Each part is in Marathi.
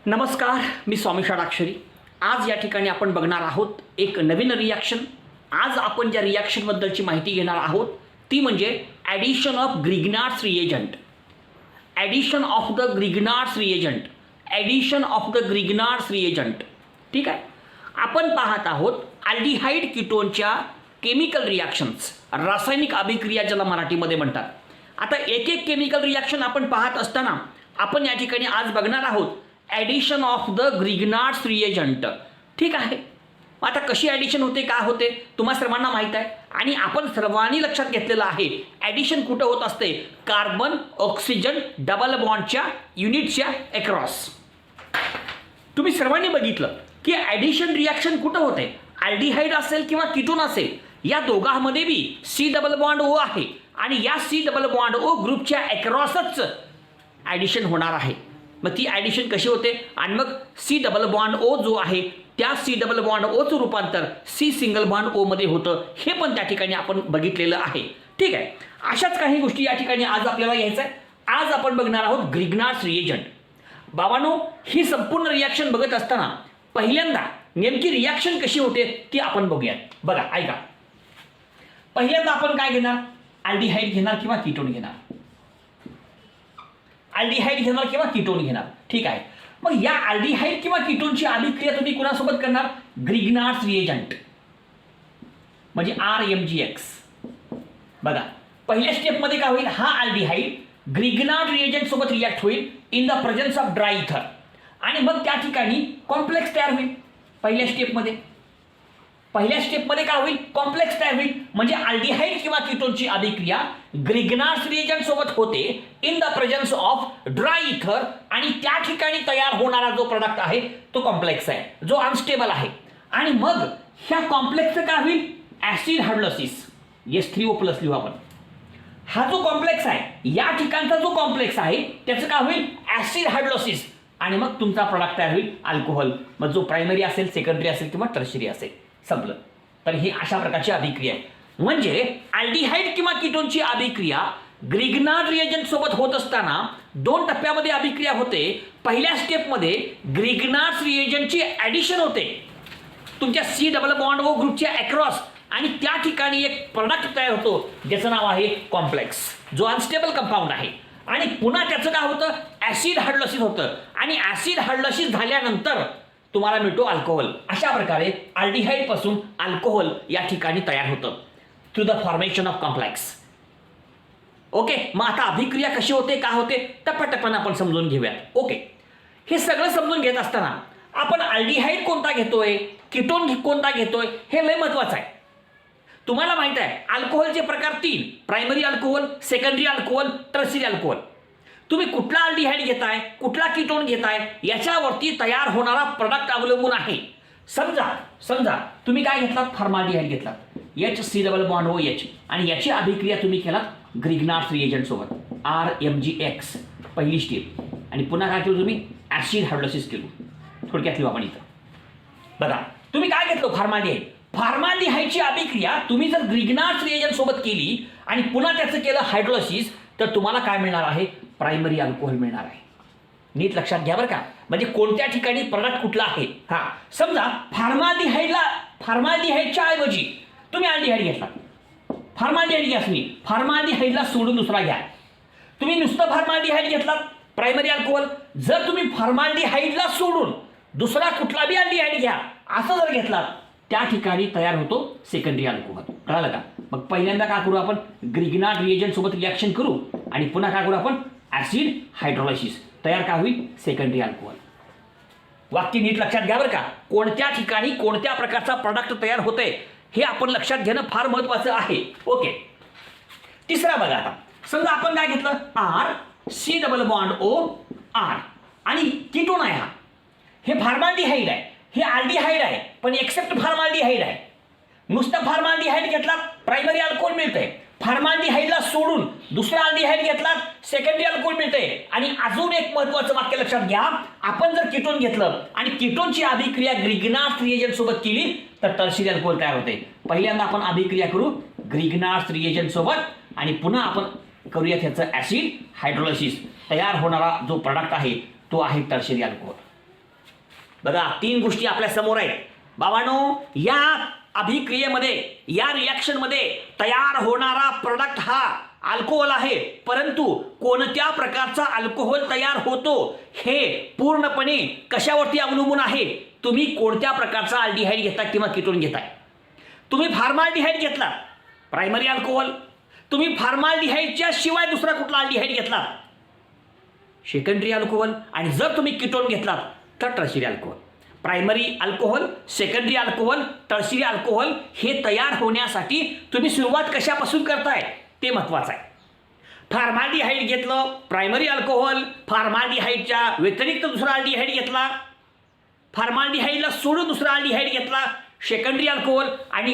नमस्कार, मी स्वामी षडाक्षरी. आज या ठिकाणी आपण बघणार आहोत एक नवीन रिॲक्शन. आज आपण ज्या रिॲक्शनबद्दलची माहिती घेणार आहोत ती म्हणजे addition of Grignard's reagent. Addition of the Grignard's reagent. Addition of the Grignard's reagent. ठीक आहे. आपण पाहत आहोत अल्डिहाइड कीटोनच्या केमिकल रिॲक्शन्स, रासायनिक अभिक्रिया ज्याला मराठीमध्ये म्हणतात. आता एक एक केमिकल रिॲक्शन आपण पाहत असताना आपण या ठिकाणी आज बघणार आहोत addition of the Grignard's reagent. ठीक आहे. आता कशी ॲडिशन होते, काय होते, तुम्हा सर्वांना माहीत आहे आणि आपण सर्वांनी लक्षात घेतलेलं आहे. ॲडिशन कुठं होत असते? कार्बन ऑक्सिजन डबल बॉन्डच्या युनिटच्या अक्रॉस. तुम्ही सर्वांनी बघितलं की ॲडिशन रिॲक्शन कुठं होते? अल्डिहाइड असेल किंवा कीटोन असेल, या दोघांमध्ये B C double bond O आहे आणि या सी डबल बॉन्ड ओ ग्रुपच्या अक्रॉसच ॲडिशन होणार आहे. मग ती ॲडिशन कशी होते? आणि मग सी डबल बॉन्ड ओ जो आहे त्या सी डबल बॉन्ड ओचं रूपांतर सी सिंगल बॉन्ड ओ मध्ये होतं, हे पण त्या ठिकाणी आपण बघितलेलं आहे. ठीक आहे. अशाच काही गोष्टी या ठिकाणी आज आपल्याला घ्यायचं आहे. आज आपण बघणार आहोत ग्रिग्नार्ड्स रिएजंट. बाबांनो, ही संपूर्ण रिॲक्शन बघत असताना पहिल्यांदा नेमकी रिॲक्शन कशी होते ती आपण बघूयात. बघा, ऐका. पहिल्यांदा आपण काय घेणार? अल्डिहाइड घेणार किंवा कीटोन घेणार. अल्डिहाइड घेणार किंवा कीटोन घेणार. ठीक आहे. मग या अल्डिहाइड किंवा कीटोनची अभिक्रिया तुम्ही कुणासोबत करणार? ग्रिग्नार्ड्स रिएजंट म्हणजे RMgX. बघा, पहिल्या स्टेपमध्ये काय होईल? हा अल्डिहाइड ग्रिग्नार्ड रिएजंट सोबत रिॲक्ट होईल in the presence of dry इथर आणि मग त्या ठिकाणी कॉम्प्लेक्स तयार होईल. पहिल्या स्टेपमध्ये काय होईल? कॉम्प्लेक्स तयार होईल. म्हणजे अल्डिहाइड किंवा कीटोनची अभिक्रिया ग्रिग्नार्ड्स रिएजंट सोबत होते in the presence of dry इथर आणि त्या ठिकाणी तयार होणारा जो प्रोडक्ट आहे तो कॉम्प्लेक्स आहे, जो अनस्टेबल आहे. आणि मग ह्या कॉम्प्लेक्सचं काय होईल? Acid hydrolysis. H3O+ लिहू आपण. हा जो कॉम्प्लेक्स आहे, या ठिकाणचा जो कॉम्प्लेक्स आहे त्याचं काय होईल? ऍसिड हायड्रोलिसिस आणि मग तुमचा प्रोडक्ट तयार होईल अल्कोहोल. मग जो प्रायमरी असेल, सेकंडरी असेल किंवा टर्शरी असेल, संपलं. तर ही अशा प्रकारची अभिक्रिया आहे. म्हणजे अल्डिहाइड किंवा कीटोनची अभिक्रिया ग्रिग्नार्ड रिएजंट सोबत होत असताना दोन टप्प्यामध्ये अभिक्रिया होते. पहिल्या स्टेपमध्ये ग्रिग्नार्ड्स रिएजंटची ॲडिशन होते तुमच्या सी डबल बॉन्ड ओ ग्रुपच्या अक्रॉस आणि त्या ठिकाणी एक प्रोडक्ट तयार होतो ज्याचं नाव आहे कॉम्प्लेक्स, जो अनस्टेबल कंपाऊंड आहे. आणि पुन्हा त्याचं काय होतं? ॲसिड हायड्रोलिसिस होतं आणि ॲसिड हायड्रोलिसिस झाल्यानंतर तुम्हाला मिळतो अल्कोहोल. अशा प्रकारे अल्डिहाइड पासून अल्कोहोल या ठिकाणी तयार होतं through the formation of complex. Okay. मग आता अभिक्रिया कशी होते, काय होते, टप्प्याटप्प्यानं आपण समजून घेऊयात. ओके. हे सगळं समजून घेत असताना आपण अल्डिहाइड कोणता घेतोय, कीटोन कोणता घेतोय, हे लय महत्वाचं आहे. तुम्हाला माहित आहे अल्कोहोलचे प्रकार 3: primary alcohol, secondary alcohol, tertiary alcohol. तुम्ही कुठला अल्डिहाइड घेताय, कुठला कीटोन घेताय, याच्यावरती तयार होणारा प्रोडक्ट अवलंबून आहे. समजा तुम्ही काय घेतलात? फॉर्माल्डिहाइड घेतलात, HCOOH, आणि याची अभिक्रिया तुम्ही केलात ग्रिग्नार्ड्स रिएजंट सोबत RMgX, पहिली स्टेप. आणि पुन्हा काय केलं तुम्ही? ऍसिड हायड्रोलिसिस केलं. थोडक्यात लिहू आपण इथं. बघा, तुम्ही काय घेतलं? फॉर्माल्डिहाइड. फॉर्माल्डिहाइडची अभिक्रिया तुम्ही जर ग्रिग्नार्ड्स रिएजंट सोबत केली आणि पुन्हा त्याचं केलं हायड्रोलिसिस, तर तुम्हाला काय मिळणार आहे? प्रायमरी अल्कोहोल मिळणार आहे. नीट लक्षात घ्या बरं का. म्हणजे कोणत्या ठिकाणी प्रोडक्ट कुठला आहे. हा, समजा फॉर्माल्डिहाइडच्या ऐवजी तुम्ही अल्डिहाइड घेतला. फॉर्माल्डिहाइड घ्या तुम्ही, फॉर्माल्डिहाइडला सोडून दुसरा घ्या. तुम्ही नुसतं फॉर्माल्डिहाइड घेतलात, प्रायमरी अल्कोहोल. जर तुम्ही फॉर्माल्डिहाइडला सोडून दुसरा कुठला बी अल्डिहाइड घ्या, असं जर घेतलात, त्या ठिकाणी तयार होतो सेकंडरी अल्कोहोल. कळालं का? मग पहिल्यांदा काय करू आपण? ग्रिग्नार्ड रिएजंट सोबत रिॲक्शन करू आणि पुन्हा काय करू आपण? Acid hydrolysis. तयार काय होईल? Secondary alcohol. वाक्य नीट लक्षात घ्या बरं का. कोणत्या ठिकाणी कोणत्या प्रकारचा प्रोडक्ट तयार होतंय हे आपण लक्षात घेणं फार महत्वाचं आहे. ओके. तिसरा बघा. आता समजा आपण काय घेतलं? RC double bond O R आणि कीटोन आहे. हा, हे फॉर्माल्डिहाइड आहे, हे अल्डिहाइड आहे, पण एक्सेप्ट फॉर्माल्डिहाइड आहे. नुसतं फॉर्माल्डिहाइड घेतला प्रायमरी अल्कोहोल मिळतंय. फॉर्माल्डिहाइडला सोडून दुसरा अल्डिहाइड घेतला, सेकंडरी अल्कोहोल मिळतंय. आणि अजून एक महत्त्वाचं वाक्य लक्षात घ्या. आपण जर कीटोन घेतलं आणि कीटोनची अभिक्रिया ग्रिग्नार्ड्स रिएजंट सोबत केली तर टर्शरी अल्कोहोल तयार होते. पहिल्यांदा आपण अभिक्रिया करू ग्रिग्नार्ड्स रिएजंट सोबत आणि पुन्हा आपण करूया त्याचं ऍसिड हायड्रोलिसिस. तयार होणारा जो प्रोडक्ट आहे तो आहे टर्शरी अल्कोहोल. बघा 3 गोष्टी आपल्या समोर आहेत बाबांनो. या अभिक्रियेमध्ये, या रिॲक्शनमध्ये तयार होणारा प्रोडक्ट हा अल्कोहोल आहे, परंतु कोणत्या प्रकारचा अल्कोहोल तयार होतो हे पूर्णपणे कशावरती अवलंबून आहे. तुम्ही कोणत्या प्रकारचा अल्डिहाइड घेता किंवा कीटोन घेताय. तुम्ही फॉर्माल्डिहाइड घेतला प्रायमरी अल्कोहोल, तुम्ही फॉर्माल्डिहाइडच्या शिवाय दुसरा कुठला अल्डिहाइड घेतला सेकंडरी अल्कोहोल, आणि जर तुम्ही कीटोन घेतलात तर tertiary alcohol. Primary alcohol, secondary alcohol, tertiary alcohol हे तयार होण्यासाठी तुम्ही सुरुवात कशापासून करताय ते महत्त्वाचं आहे. फॉर्माल्डिहाइड घेतलं प्रायमरी अल्कोहोल, फॉर्माल्डिहाइडच्या व्यतिरिक्त दुसरा अल्डिहाइड घेतला, फॉर्माल्डिहाइडला सोडून दुसरा अल्डिहाइड घेतला सेकंडरी अल्कोहोल, आणि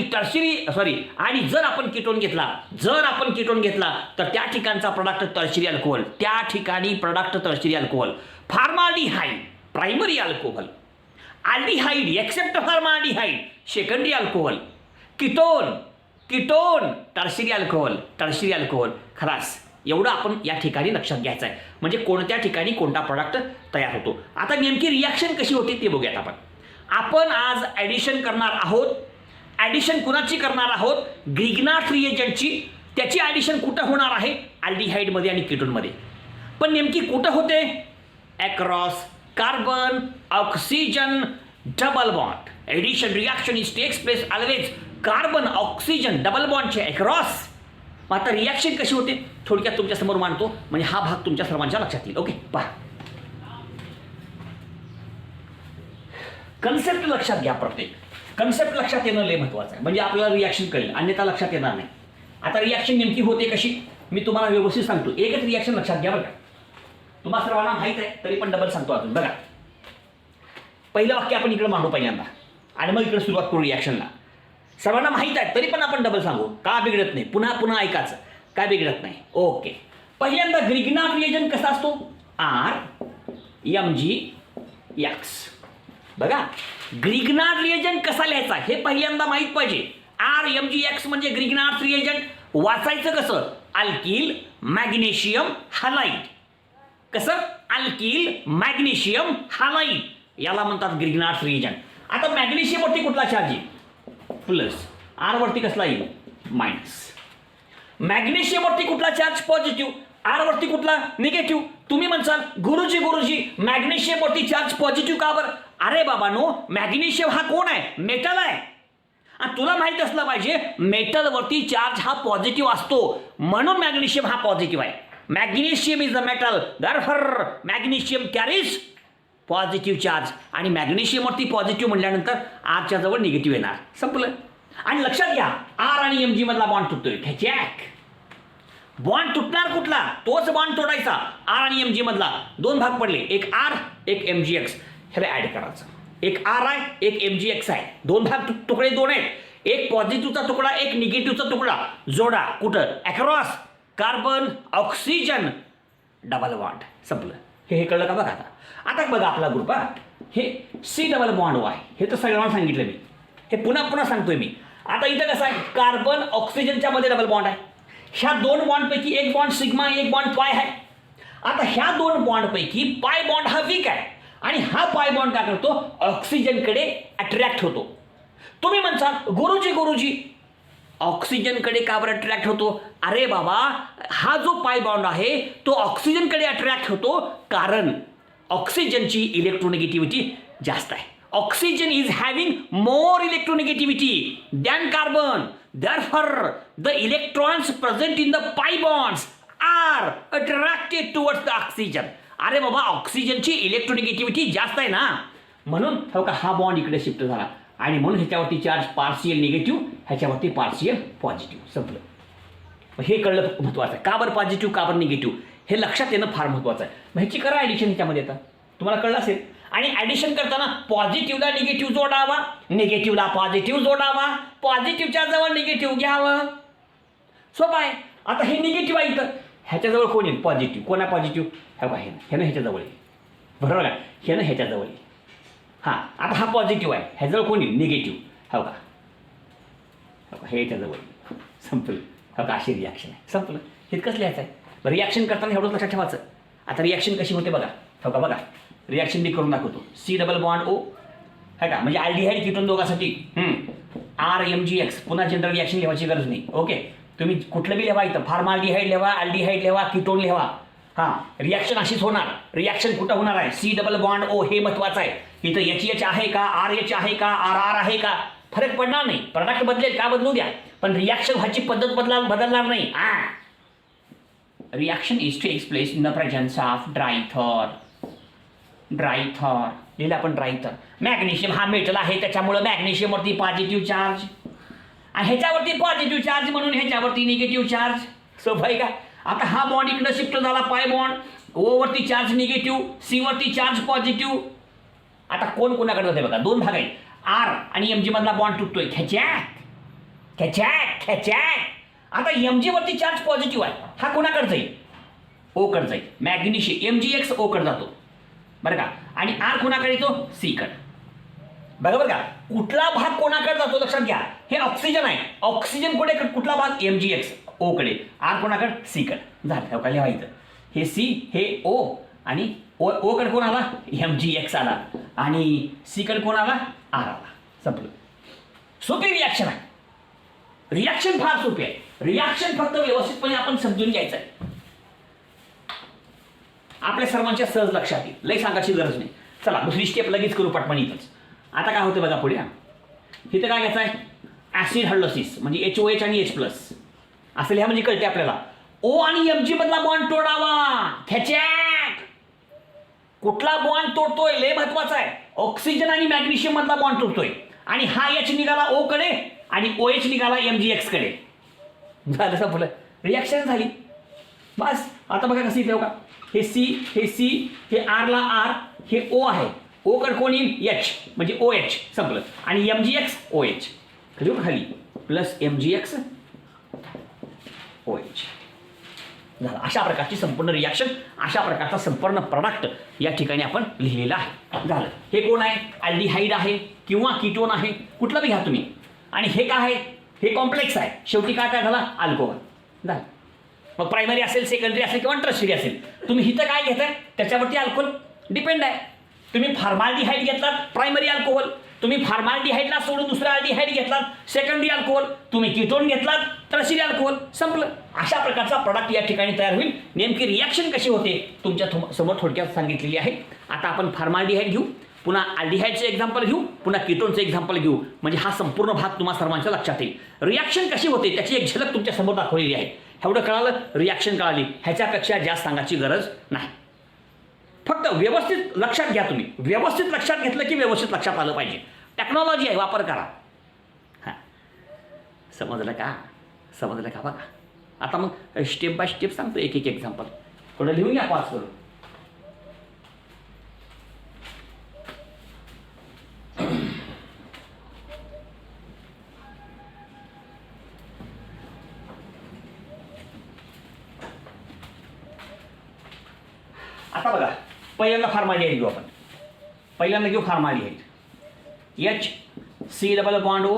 आणि जर आपण कीटोन घेतला तर त्या ठिकाणचा प्रोडक्ट टर्शियरी अल्कोहोल, त्या ठिकाणी product tertiary alcohol. Formaldehyde primary alcohol, aldehyde except formaldehyde secondary alcohol, ketone tertiary alcohol. खलास एवढं आपण या ठिकाणी लक्षात घ्यायचं आहे, म्हणजे कोणत्या ठिकाणी कोणता प्रोडक्ट तयार होतो. आता नेमकी रिॲक्शन कशी होती ते बघूयात आपण आज ॲडिशन करणार आहोत. ॲडिशन कुणाची करणार आहोत? ग्रिग्नार्ड रिएजंटची. त्याची ॲडिशन कुठं होणार आहे? अल्डिहाइडमध्ये आणि कीटोनमध्ये. पण नेमकी कुठं होते? Across carbon oxygen double bond. Addition reaction is takes place always carbon oxygen double बॉन्डचे अक्रॉस. मग आता रिॲक्शन कशी होते थोडक्यात तुमच्या समोर मांडतो, म्हणजे हा भाग तुमच्या सर्वांच्या लक्षात येईल. ओके, पहा. कन्सेप्ट लक्षात घ्या. प्रत्येक कन्सेप्ट लक्षात येणं लय महत्त्वाचं आहे, म्हणजे आपल्याला रिॲक्शन कळेल, अन्यथा लक्षात येणार नाही. आता रिॲक्शन नेमकी होते कशी मी तुम्हाला व्यवस्थित सांगतो. एकच रिॲक्शन लक्षात घ्या बरं का. तुम्हाला सर्वांना माहीत आहे तरी पण डबल सांगतो अजून. बघा, पहिलं वाक्य आपण इकडे मांडू पहिल्यांदा आणि मग इकडे सुरुवात करू रिॲक्शनला. सर्वांना माहीत आहे तरी पण आपण डबल सांगू, का बिघडत नाही. पुन्हा पुन्हा ऐकायचं, काय बिघडत नाही. ओके, पहिल्यांदा ग्रिग्नार्ड रिएजंट कसा असतो? RMgX. बघा, ग्रिग्नार्ड रिएजंट कसा लिहायचा हे पहिल्यांदा माहीत पाहिजे. RMgX म्हणजे ग्रिग्नार्ड रिएजंट. वाचायचं कसं? Alkyl magnesium halide. कसं? अल्किल मॅग्नेशियम हालाइड, याला म्हणतात ग्रिग्नार्ड रिएजंट. आता मॅग्नेशियमवरती कुठला चार्ज येईल? प्लस. आर वरती कसला येईल? मायनस. मॅग्नेशियमवरती कुठला चार्ज? पॉझिटिव्ह. आर वरती कुठला? निगेटिव्ह. तुम्ही म्हणसाल गुरुजी मॅग्नेशियमवरती चार्ज पॉझिटिव्ह का बरं? अरे बाबांनो, मॅग्नेशियम हा कोण आहे? मेटल आहे. आणि तुला माहित असलं पाहिजे मेटलवरती चार्ज हा पॉझिटिव्ह असतो, म्हणून मॅग्नेशियम हा पॉझिटिव्ह आहे. Magnesium is a metal, therefore magnesium carries positive charge. आणि मॅग्नेशियमवरती पॉझिटिव्ह म्हटल्यानंतर आरच्या जवळ निगेटिव्ह येणार. संपलं. आणि लक्षात घ्या, आर आणि Mg मधला बॉन्ड तुटतोय. ठॅचॅक. बॉन्ड तुटणार कुठला? तोच बॉन्ड तोडायचा. आर आणि Mg मधला 2 भाग पडले, एक आर एक MgX. हे ॲड करायचं. एक आर आहे एक MgX आहे. 2 भाग तुकडे 2 आहेत. एक पॉझिटिव्हचा तुकडा एक निगेटिव्हचा तुकडा. जोडा कुठं? Across carbon oxygen double bond. संपलं. हे कळलं का? बघा आता बघा आपला ग्रुप. हे C डबल बॉन्ड O आहे. हे तर सगळ्यांना सांगितलं मी, हे पुन्हा सांगतोय मी. आता इथं कसं आहे? कार्बन ऑक्सिजनच्या मध्ये डबल बॉन्ड आहे. ह्या 2 बॉन्डपैकी एक बॉन्ड सिग्मा एक बॉन्ड पाय आहे. आता ह्या 2 बॉन्डपैकी पाय बॉन्ड हा वीक आहे, आणि हा पाय बॉन्ड काय करतो? ऑक्सिजनकडे अट्रॅक्ट होतो. तुम्ही म्हणसाल गुरुजी ऑक्सिजनकडे का बरं अट्रॅक्ट होतो? अरे बाबा, हा जो पाय बॉन्ड आहे तो ऑक्सिजनकडे अट्रॅक्ट होतो कारण ऑक्सिजनची इलेक्ट्रोनेगेटिव्हिटी जास्त आहे. Oxygen is having more electronegativity than carbon. Therefore, the electrons present in the pi bonds are attracted towards the oxygen. अरे बाबा, ऑक्सिजनची इलेक्ट्रोनेगेटिव्हिटी जास्त आहे ना, म्हणून हा बॉन्ड इकडे शिफ्ट झाला, आणि म्हणून ह्याच्यावरती चार्ज पार्शियल निगेटिव्ह, ह्याच्यावरती पार्शियल पॉझिटिव्ह. संपलं. हे कळलं महत्त्वाचं आहे. का बरं पॉझिटिव्ह का बरं निगेटिव्ह हे लक्षात येणं फार महत्त्वाचं आहे. मग ह्याची करा ॲडिशन. ह्याच्यामध्ये आता तुम्हाला कळलं असेल. आणि ॲडिशन करताना पॉझिटिव्हला निगेटिव्ह जोडावा, निगेटिव्हला पॉझिटिव्ह जोडावा, पॉझिटिव्हच्या जवळ निगेटिव्ह घ्यावं. सोपं आहे. आता हे निगेटिव्ह आहे, इथं ह्याच्याजवळ कोण येईल? पॉझिटिव्ह. कोण आहे पॉझिटिव्ह? ह्यानं ह्याच्याजवळ येईल. बरोबर आहे? ह्यानं ह्याच्याजवळ येईल. हां, आता हा पॉझिटिव्ह आहे, ह्याजवळ कोण येईल? निगेटिव्ह. हे ह्याच्याजवळ येईल. संपलं. अशी रिॲक्शन आहे. संपलं. हे कसं लिहायचं आहे? रिॲक्शन करताना एवढंच लक्षात ठेवायचं. आता रिॲक्शन कशी होते बघा. बघा रिॲक्शन मी करून दाखवतो. C डबल बॉन्ड O है का, म्हणजे अल्डिहाइड कीटोन दोघांसाठी RMGX पुन्हा जनरल रिॲक्शन लिहायची गरज नाही. ओके, तुम्ही कुठलं बी लिहा इथं, फॉर्माल्डिहाइड लिहा, अल्डिहाइड लिहा, कीटोन लिहा. हां, रिॲक्शन अशीच होणार. रिॲक्शन कुठं होणार आहे, C डबल बॉन्ड O, हे महत्वाचं आहे. इथं HH आहे का, RH आहे का, RR आहे का, फरक पडणार नाही. प्रोडक्ट बदलेल का, बदलू द्या, पण रिॲक्शन व्हायची पद्धत बदलणार नाही. Reaction is takes place in the presence of dry ether. लिहिलं आपण ड्रायथर. मॅग्नेशियम हा मेटल आहे, त्याच्यामुळे मॅग्नेशियमवरती पॉझिटिव्ह चार्ज आणि ह्याच्यावरती पॉझिटिव्ह चार्ज, म्हणून ह्याच्यावरती निगेटिव्ह चार्ज. सोपं आहे का. आता हा बॉन्ड इकडे शिफ्ट झाला, पाय बॉन्ड. O वरती चार्ज निगेटिव्ह, C वरती चार्ज पॉझिटिव्ह. आता कोण कोणाकडे जाते बघा, दोन भाग आहेत. R आणि MG मधला बॉन्ड तुटतोय, खेचॅक. आता MG वरती चार्ज पॉझिटिव्ह आहे, हा कोणाकडे जाईल, O कडे जाईल. मॅग्नेशियम MgX O कडे जातो बरं का, आणि R कोणाकडे येतो, C कडे. बरोबर का. कुठला भाग कोणाकडे जातो लक्षात घ्या. हे ऑक्सिजन आहे, ऑक्सिजन कुठला भाग, MgX O कडे, R कोणाकडे, C कडे. झालं का लिहायचं. हे C, हे O, आणि O कडे कोण आला, MgX आला, आणि C कडे कोण आला, R आला. संपलं. सोपी रिॲक्शन आहे. रिॲक्शन फार सोपी आहे. रिॲक्शन फक्त व्यवस्थितपणे आपण समजून घ्यायचं आहे. आपल्या सर्वांच्या सहज लक्षात येईल, लई सांगायची गरज नाही. चला दुसरी स्टेप लगेच करू पटपण इथंच. आता काय होतं बघा पुढे, इथं काय घ्यायचं आहे, ॲसिड हायड्रोलिसिस म्हणजे HOH आणि H+. असं लिहा म्हणजे कळते आपल्याला. O आणि MG मधला बॉन्ड तोडावा. खेचॅक. कुठला बॉन्ड तोडतोय, लय महत्वाचा आहे. ऑक्सिजन आणि मॅग्नेशियम मधला बॉन्ड तोडतोय, आणि हा H निघाला O कडे, आणि OH निघाला MgX कडे. झालं संपलं, रिॲक्शन झाली बस. आता बघा कसं इथे, का हे C, हे R ला R, हे O आहे. O कडे कोण येईल, H म्हणजे OH. संपलं. आणि MgX OH खाली प्लस MgX OH. झालं. अशा प्रकारची संपूर्ण रिॲक्शन, अशा प्रकारचा संपूर्ण प्रोडक्ट या ठिकाणी आपण लिहिलेला आहे. झालं. हे कोण आहे, अल्डिहाइड आहे किंवा कीटोन आहे, कुठलं बी घ्या तुम्ही. आणि हे काय आहे, हे कॉम्प्लेक्स आहे. शेवटी काय झाला, अल्कोहोल. झालं. मग प्रायमरी असेल, सेकंडरी असेल किंवा टर्शियरी असेल, तुम्ही इथं काय घेताय त्याच्यावरती अल्कोहोल डिपेंड आहे. तुम्ही फॉर्माल्डिहाइड घेतलात, प्रायमरी अल्कोहोल. तुम्ही फॉर्माल्डिहाइडला सोडून दुसरा अल्डिहाइड घेतलात, सेकंडरी अल्कोहोल. तुम्ही कीटोन घेतलात, टर्शियरी अल्कोहोल. संपलं. अशा प्रकारचा प्रोडक्ट या ठिकाणी तयार होईल. नेमकी रिॲक्शन कशी होते तुमच्या समोर थोडक्यात सांगितलेली आहे. आता आपण फॉर्माल्डिहाइड घेऊ, पुन्हा अल्डिहाइडचे एक्झाम्पल घेऊ, पुन्हा कीटोनचे एक्झाम्पल घेऊ, म्हणजे हा संपूर्ण भाग तुम्हा सर्वांच्या लक्षात येईल. रिॲक्शन कशी होते त्याची एक झलक तुमच्या समोर दाखवलेली आहे. एवढं कळालं, रिॲक्शन कळाली, ह्याच्यापेक्षा जास्त सांगायची गरज नाही. फक्त व्यवस्थित लक्षात घ्या. तुम्ही व्यवस्थित लक्षात घेतलं की व्यवस्थित लक्षात आलं पाहिजे. टेक्नॉलॉजी आहे, वापर करा. हां, समजलं का बघा. आता मग स्टेप बाय स्टेप सांगतो, एक एक्झाम्पल. थोडं लिहून घ्या पास करून. आता बघा, पहिल्यांदा फॉर्माल्डिहाइड घेऊ आपण. पहिल्यांदा घेऊ formaldehyde. C double bond O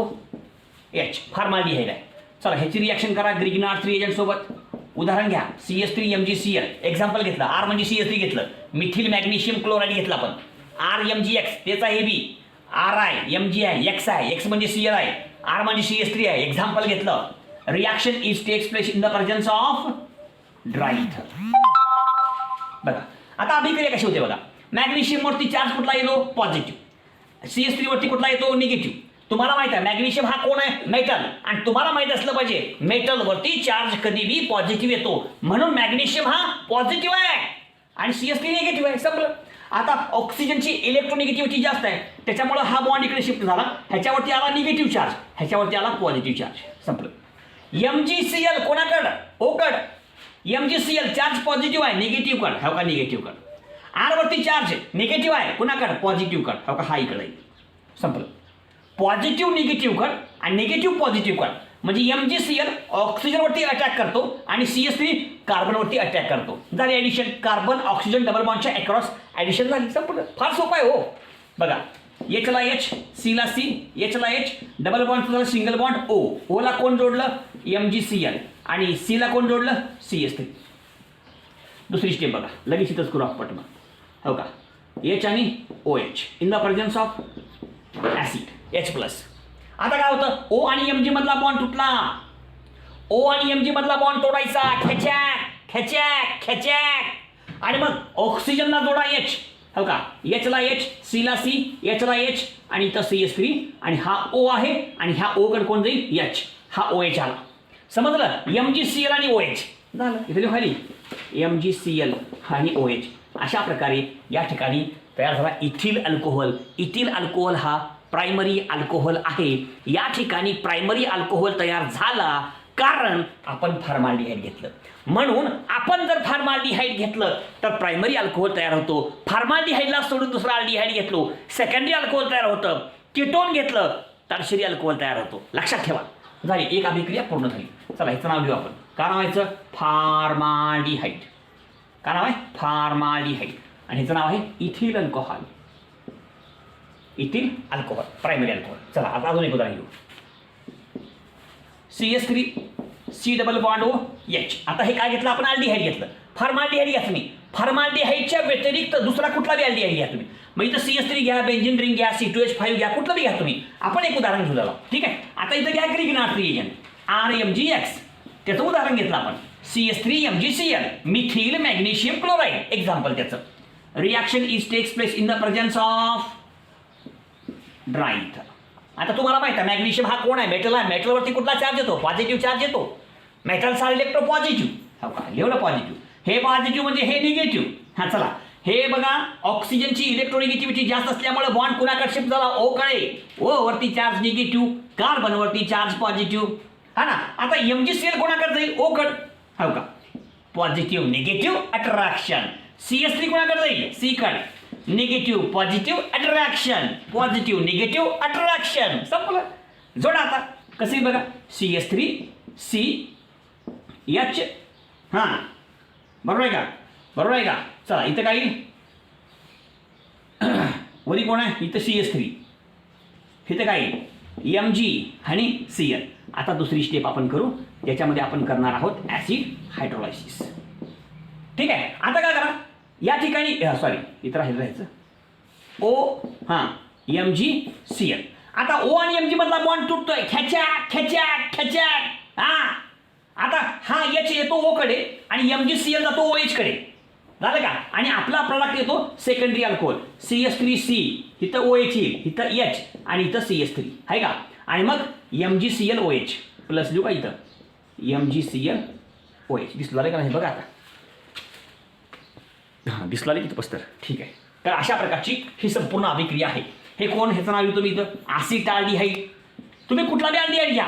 H, formaldehyde आहे. चला ह्याची रिॲक्शन करा ग्रिग्नार्ड रिएजंट सोबत. उदाहरण घ्या, CS3 MgCl. एक्झाम्पल घेतलं, R म्हणजे CS3 घेतलं. मिथिल मॅग्नेशियम क्लोराईड घेतलं आपण, RMgX. त्याचा हे बी RI, MG आहे, X आहे. X म्हणजे Cl आहे, R म्हणजे CS3 आहे. एक्झाम्पल घेतलं. Reaction is takes place in the presence of dry ether. बघा आता अभिक्रिया कशी होते बघा. मॅग्नेशियम वरती चार्ज कुठला येतो, पॉझिटिव्ह. CS3 वरती कुठला येतो, निगेटिव्ह. तुम्हाला माहित आहे मॅग्नेशियम हा कोण आहे, मेटल. आणि तुम्हाला माहित असलं पाहिजे मेटल वरती चार्ज कधी बी पॉझिटिव्ह येतो, म्हणून मॅग्नेशियम हा पॉझिटिव्ह आहे आणि CS3 निगेटिव्ह आहे. संपलं. आता ऑक्सिजनची इलेक्ट्रोनिगेटिव्हिटी जास्त आहे, त्याच्यामुळे हा बॉन्ड इकडे शिफ्ट झाला. ह्याच्यावरती आला निगेटिव्ह चार्ज, ह्याच्यावरती आला पॉझिटिव्ह चार्ज. संपलं. MgCl कोणाकडं, O कडं. MgCl चार्ज पॉझिटिव्ह आहे, निगेटिव्ह कड, हा का निगेटिव्ह कड. R वरती चार्ज निगेटिव्ह आहे, कुणाकडं, पॉझिटिव्ह कड, हा का हा इकडे. संपलं. पॉझिटिव्ह निगेटिव्ह कड आणि निगेटिव्ह पॉझिटिव्ह कड, म्हणजे MgCl ऑक्सिजनवरती अटॅक करतो आणि CS3 कार्बनवरती अटॅक करतो. झाली ॲडिशन, कार्बन ऑक्सिजन डबल बॉन्डच्या अक्रॉस ॲडिशन झाली. संपलं. फार सोपं आहे हो. बघा, H ला H, C ला C, H ला H, डबल बॉन्ड झाला सिंगल बॉन्ड O. O ला कोण जोडलं, MgCl, आणि C ला कोण जोडलं, CS3. दुसरी स्टेप बघा, लगेच इथंच करू आपण. हो का, H आणि OH in the presence of acid H plus. आता काय होतं, O आणि Mg मधला बॉन्ड तुटला. O आणि Mg मधला बॉन्ड तोडायचा, खेचॅक खेचॅक खेचॅक, आणि मग ऑक्सिजनला जोडा H. हो का, H ला H, C ला C, H ला H, आणि इथं CH3, आणि हा O आहे, आणि ह्या O कडे कोण जाईल, H. हा OH आला. समजलं, MgCl आणि OH झालं. इथे खाली MgCl आणि OH. अशा प्रकारे या ठिकाणी तयार झाला इथिल अल्कोहोल. इथिल अल्कोहोल हा प्रायमरी अल्कोहोल आहे. या ठिकाणी प्रायमरी अल्कोहोल तयार झाला कारण आपण फॉर्माल्डिहाइड घेतलं. म्हणून आपण जर फॉर्माल्डिहाइड घेतलं तर प्रायमरी अल्कोहोल तयार होतो. फॉर्माल्डिहाइडला सोडून दुसरा अल्डिहाइड घेतलो, सेकंडरी अल्कोहोल तयार होतं. कीटोन घेतलं, टर्शरी अल्कोहोल तयार होतो. लक्षात ठेवा. झाली एक अभिक्रिया पूर्ण झाली. चला ह्याचं नाव लिहू आपण. काय नाव व्हायचं, फॉर्माल्डिहाइड. काय नाव आहे, फॉर्माल्डिहाइड. आणि ह्याचं नाव आहे ethyl alcohol. Ethyl alcohol, primary alcohol. चला आता अजून एक उदाहरण घेऊ. CH3 C double bond O H. आता हे काय घेतलं आपण, अल्डिहाइड घेतलं. फॉर्माल्डिहाइड घ्या तुम्ही. फॉर्माल्डिहाइडच्या व्यतिरिक्त दुसरा कुठला बी अल्डिहाइड घ्या तुम्ही. मग इथं CH3 घ्या, बेंझिन रिंग घ्या, C2H5 घ्या, कुठलं बी घ्या तुम्ही. आपण एक उदाहरण घेऊ झालं, ठीक आहे. आता इथं घ्या ग्रिग्नार्ड रिएजंट RMgX. त्याचं उदाहरण घेतलं आपण, CH3MgCl, methyl magnesium chloride. Example त्याचं. Reaction is takes place in the presence of dry ether. आता तुम्हाला माहिती आहे मॅग्नेशियम हा कोण आहे, मेटल आहे. मेटलवरती कुठला चार्ज येतो, पॉझिटिव्ह चार्ज येतो. Metals are electropositive. हो का, लिहिलं पॉझिटिव्ह. हे पॉझिटिव्ह म्हणजे हे निगेटिव्ह. हा चला, हे बघा ऑक्सिजनची इलेक्ट्रोनिगेटिव्हिटी जास्त असल्यामुळे बॉन्ड कुणाकडे शिफ्ट झाला, O कडे. O वरती चार्ज निगेटिव्ह, कार्बन वरती चार्ज पॉझिटिव्ह. हा ना. आता MgCl कोणाकडे जाईल, O कडे. हो का, पॉझिटिव्ह निगेटिव्ह अट्रॅक्शन. CH3 कोणाकडे जाईल, C कडे. Negative positive attraction, positive negative attraction. संपलं. जोडा आता कसे बघा, CH3 C H. हां बरोबर आहे का, बरोबर आहे का. चला इथं काय येईल, वरी कोण आहे, इथं CH3, इथं काय येईल Mg आणि Cl. आता दुसरी स्टेप आपण करू, ज्याच्यामध्ये आपण करणार आहोत ऍसिड हायड्रोलायसिस. ठीक आहे. आता काय करा, या ठिकाणी सॉरी इथं राहायचं O हां MgCl. आता O आणि Mg मधला बॉन्ड तुटतोय, खेचॅक खेचॅक खेचॅक. हां आता हा H येतो O कडे आणि MgCl जातो OH कडे. झालं का. आणि आपला प्रोडक्ट येतो सेकंडरी अल्कोहोल CH3C. इथं OH येईल, इथं H आणि इथं CH3 आहे का. आणि मग MgCl OH प्लस लिहू का इथं MgCl OH. दिसलं का नाही बघा आता, हां दिसला किती पस्तर. ठीक आहे. तर अशा प्रकारची ही संपूर्ण अभिक्रिया आहे. हे कोण, ह्याचं नाव तुम्ही इथं ॲसिटाल्डिहाइड. तुम्ही कुठला बी अल्डिहाइड घ्या,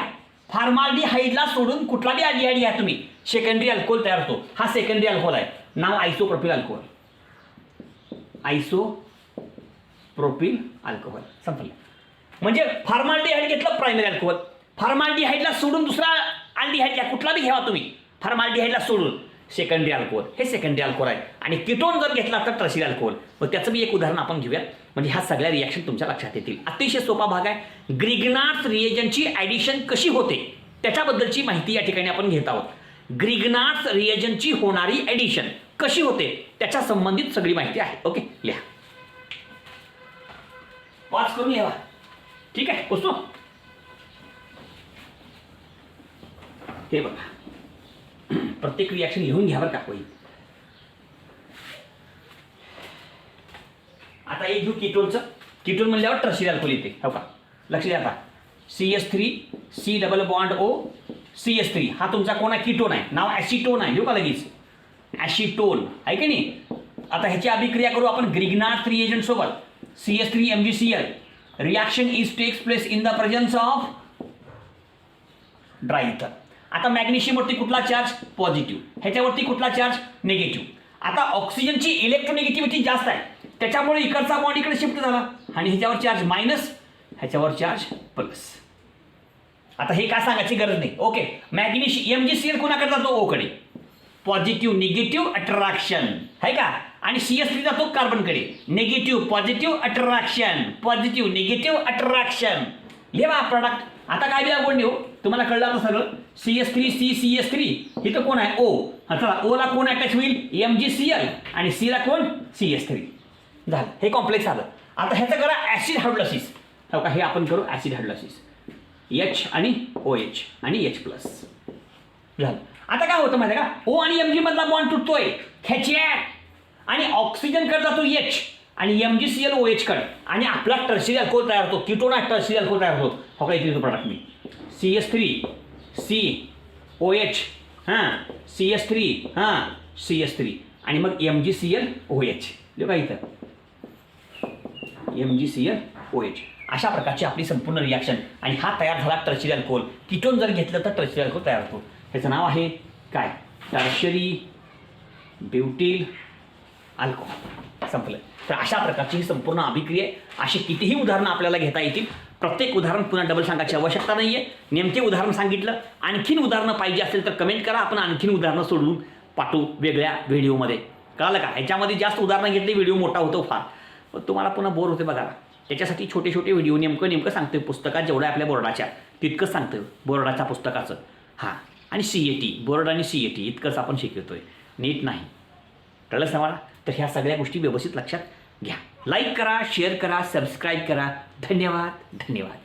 फॉर्माल्डिहाइडला सोडून कुठला बी अल्डिहाइड घ्या तुम्ही, सेकंडरी अल्कोहोल तयार होतो. हा सेकंडरी अल्कोहोल आहे, नाव आयसोप्रोपिल अल्कोहोल. Isopropyl alcohol. संपलं. म्हणजे फॉर्माल्डिहाइड घेतलं प्रायमरी अल्कोहोल, फॉर्माल्डिहाइडला सोडून दुसरा अल्डिहाइड घ्या, कुठला बी घ्यावा तुम्ही, फॉर्माल्डिहाइडला सोडून सेकंडरी अल्कोहोल. हे सेकंडरी अल्कोहोल आहे. आणि कीटोन जर घेतला तर टर्शरी अल्कोहोल. मग त्याचं मी एक उदाहरण आपण घेऊया, म्हणजे ह्या सगळ्या रिॲक्शन तुमच्या लक्षात येतील. अतिशय सोपा भाग आहे. ग्रिग्नार्ड रिएजंटची ॲडिशन कशी होते त्याच्याबद्दलची माहिती या ठिकाणी आपण घेत आहोत. ग्रिग्नार्ड रिएजंटची होणारी ॲडिशन कशी होते त्याच्या संबंधित सगळी माहिती आहे. ओके, लिहा, वाच करून लिहा. ठीक आहे. वस्तू हे बघा, प्रत्येक रिॲक्शन लिहून घ्यावर का कोई. आता एक घेऊ कीटोनचं. कीटोन म्हणल्यावर टर्शरी अल्कोहोल येते. हो का, लक्ष द्या. आता CH3 C double bond O CH3 हा तुमचा कोण आहे, कीटोन आहे. नाव ॲसिटोन आहे. लिहू का लगेच, ॲसिटोन आहे की नाही. आता ह्याची अभिक्रिया करू आपण ग्रिग्नार्ड रिएजंट सोबत. CH3MgCl. Reaction is takes place in the presence of dry ether. आता मॅग्नेशियमवरती कुठला चार्ज, पॉझिटिव्ह. ह्याच्यावरती कुठला चार्ज, निगेटिव्ह. आता ऑक्सिजनची इलेक्ट्रोनिगेटिव्हिटी जास्त आहे, त्याच्यामुळे इकडचा बॉन्ड इकडे शिफ्ट झाला आणि ह्याच्यावर चार्ज मायनस, ह्याच्यावर चार्ज प्लस. आता हे काय सांगायची गरज नाही. ओके. MgCl कोणाकडे जातो, O कडे. पॉझिटिव्ह निगेटिव्ह अट्रॅक्शन आहे का. आणि CH3 जातो कार्बनकडे. Negative positive attraction, positive negative attraction. लिहा प्रॉडक्ट. आता काय बी आपण लिहू, तुम्हाला कळलं आता सगळं. CH3C CH3 इथं कोण आहे, O. चला O ला कोण अटॅच होईल, MgCl. आणि C ला कोण, CH3. झालं. हे कॉम्प्लेक्स आलं. आता ह्याचं करा ॲसिड हायड्रोलायसिस. हो का, हे आपण करू ॲसिड हायड्रोलायसिस. H आणि OH आणि H प्लस झालं. आता काय होतं माहिती आहे का, O आणि Mg मधला बॉन्ड तुटतोय आणि ऑक्सिजन कडे जातो H आणि MgClOH कडे आणि आपला टर्शियरी अल्कोहोल तयार होतो. कीटोन आहे टर्शियरी अल्कोहोल तयार होतो. हो का, इथे प्रोडक्ट मी CH3 COH CH3 CH3 आणि मग MgClOH जो का इथं MgClOH. अशा प्रकारची आपली संपूर्ण रिॲक्शन आणि हा तयार झाला टर्शियरी अल्कोहोल. कीटोन जर घेतलं तर टर्शियरी अल्कोहोल तयार होतो. ह्याचं नाव आहे काय, टर्शियरी ब्युटिल अल्कोहोल. संपलं. तर अशा प्रकारची ही संपूर्ण अभिक्रिया आहे. अशी कितीही उदाहरणं आपल्याला घेता येतील. प्रत्येक उदाहरण पुन्हा डबल सांगायची आवश्यकता नाही आहे. नेमके उदाहरण सांगितलं. आणखीन उदाहरणं पाहिजे असेल तर कमेंट करा, आपण आणखीन उदाहरणं सोडवून पाठवू वेगळ्या व्हिडिओमध्ये. कळालं का, ह्याच्यामध्ये जास्त उदाहरणं घेतली व्हिडिओ मोठा होतो फार, पण तुम्हाला पुन्हा बोर होते बघा. त्याच्यासाठी छोटे छोटे व्हिडिओ नेमकं सांगतोय. पुस्तकात जेवढं आपल्या बोर्डाच्या तितकंच सांगतोय, बोर्डाच्या पुस्तकाचं. आणि CAT बोर्ड आणि CAT इतकंच आपण शिकवतोय, नीट नाही. कळलं तुम्हाला. तर ह्या सगळ्या गोष्टी व्यवस्थित लक्षात घ्या. लाईक करा, शेअर करा, सबस्क्राईब करा. धन्यवाद.